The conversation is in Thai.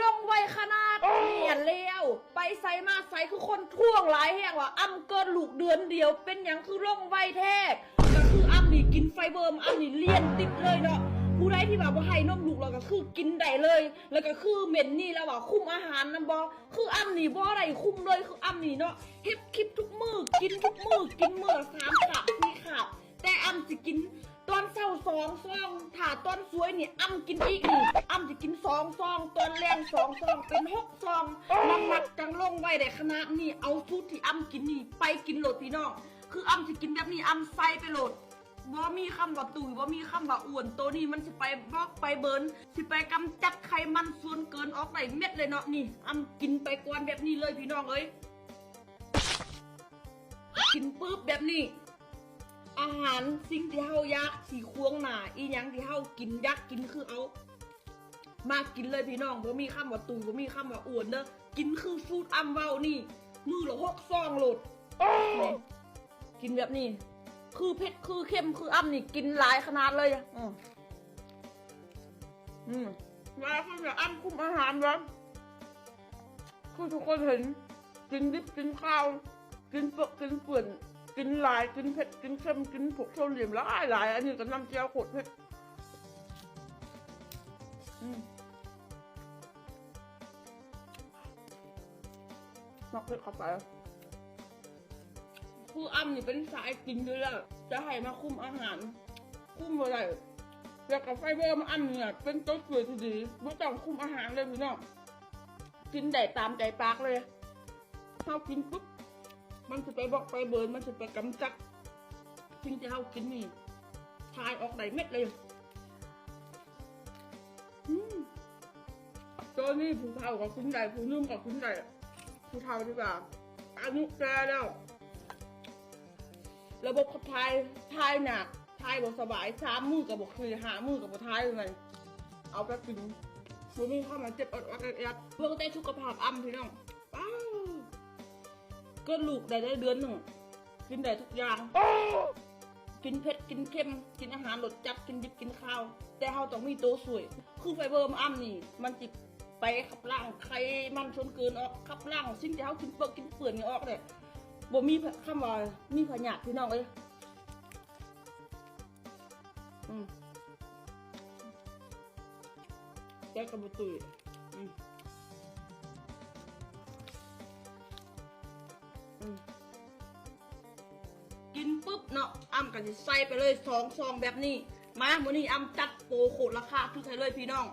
องไวขนาดเห็นแล้วไปใส่มาใส่คือคนท่วงหลายแห่งว่าอ้ำเกินลูกเดือนเดียวเป็นอย่างคือร่องไวแท้ก็คืออ้ำนี่กินไฟเบอร์อ้ำนี่เลียนติดเลยเนาะผู้ใดที่แบบว่าให้นมลูกเราก็คือกินได้เลยแล้วก็คือเหม็นนี่แล้วว่าคุมอาหารนะบอคืออ้ำนี่บออะไรคุมเลยคืออ้ำนี่เนาะเฮ็ดคลิปทุกมือกินทุกมือกินมื้อ3 คาบ4 คาบแต่อ้ำจะกินตอนเช้า2 ซองถ้าตอนสวยนี่อ้ำกินอีกนี่อ้ำจะกิน2 ซองตอนแรง2 ซองเป็น6 ซองน้ำหนักจังลงไว้ได้ขนาดนี้เอาสูตรที่อ้ำกินนี่ไปกินโหลดพี่น้องคืออ้ำจะกินแบบนี้อ้ำใส่ไปโหลดว่ามีคำว่าตุยว่ามีคำว่าอ้วนตัวนี้มันสิไปบล็อกไปเบิร์นสิไปกำจัดไขมันส่วนเกินออกได้เม็ดเลยเนาะนี่อ้ำกินไปก่อนแบบนี้เลยพี่น้องเอ้ยกินปุ๊บแบบนี้อาหารสิ่งที่เฮาอยากสีควงหนาอีหยังที่เฮากินยักกินคือเอามากินเลยพี่น้องบ่มีคำว่าตุยบ่มีคำว่าอ้วนเด้อกินคือฟูดอ้ำเว้านี่มือละ6 ซองโหลดกินแบบนี้คือเผ็ดคือเค็มคืออ้ำนี่กินหลายขนาดเลยหลายคนแบบอ้ำคุมอาหารแล้วคือทุกคนเห็นกินดิบกินข้าวกินเปลือกกินเปื่อนกินหลายกินเผ็ดกินเค็มกินผงโซเดียมหลายอันนี้ก็น้ำเจียวโคตรเผ็ดนอกเผ็ดเข้าไปคืออ้ำนี่เป็นสายกินด้วยแหละจะให้มาคุมอาหารคุมอะไรแล้วกับไฟเบอร์มาอ้ำเนี่ยเป็นตัวสวยที่ดีไม่ต้องคุมอาหารเลยพี่น้องกินได้ตามใจปากเลยเขากินปุ๊บมันจะไปบอกไปเบิร์นมันจะไปกำจัดสิ่งที่เขากินนี่ทายออกได้เม็ดเลยตัวนี้ผู้เฒ่ากับคุณใหญ่ผู้นุ่มกับคุณใหญ่ผู้เฒ่าดีกว่าอายุแก่แล้วระบบขับถ่ายหนักถ่ายบ่สบาย3 มื้อกับบ่คือ5 มื้อกับบ่ถ่ายเลยเอาไปกินบ่มีข้าวมาเจ็บอดเพื่อได้สุขภาพอ้ำพี่น้องก็ลูกได้เดือนหนึ่งกินได้ทุกอย่างกินเผ็ดกินเค็มกินอาหารรสจัดกินดิบกินข้าวแต่เราต้องมีตัวสวยคือไฟเบอร์อ้ำนี่มันจิไปขับล้างไขมันส่วนเกินออกขับล้างสิ่งที่เรากินเปลือกกินเปลือกนี่ออกเลยบ่มีคำว่ามีพยาธิพี่น้องเอ้ยแกกระบุตุยกินปุ๊บเนาะอ้ำก็จะใส่ไปเลย2 ซองแบบนี้มาวันนี้อ้ำจัดโปรโคตรราคาทุกไทยเลยพี่น้อง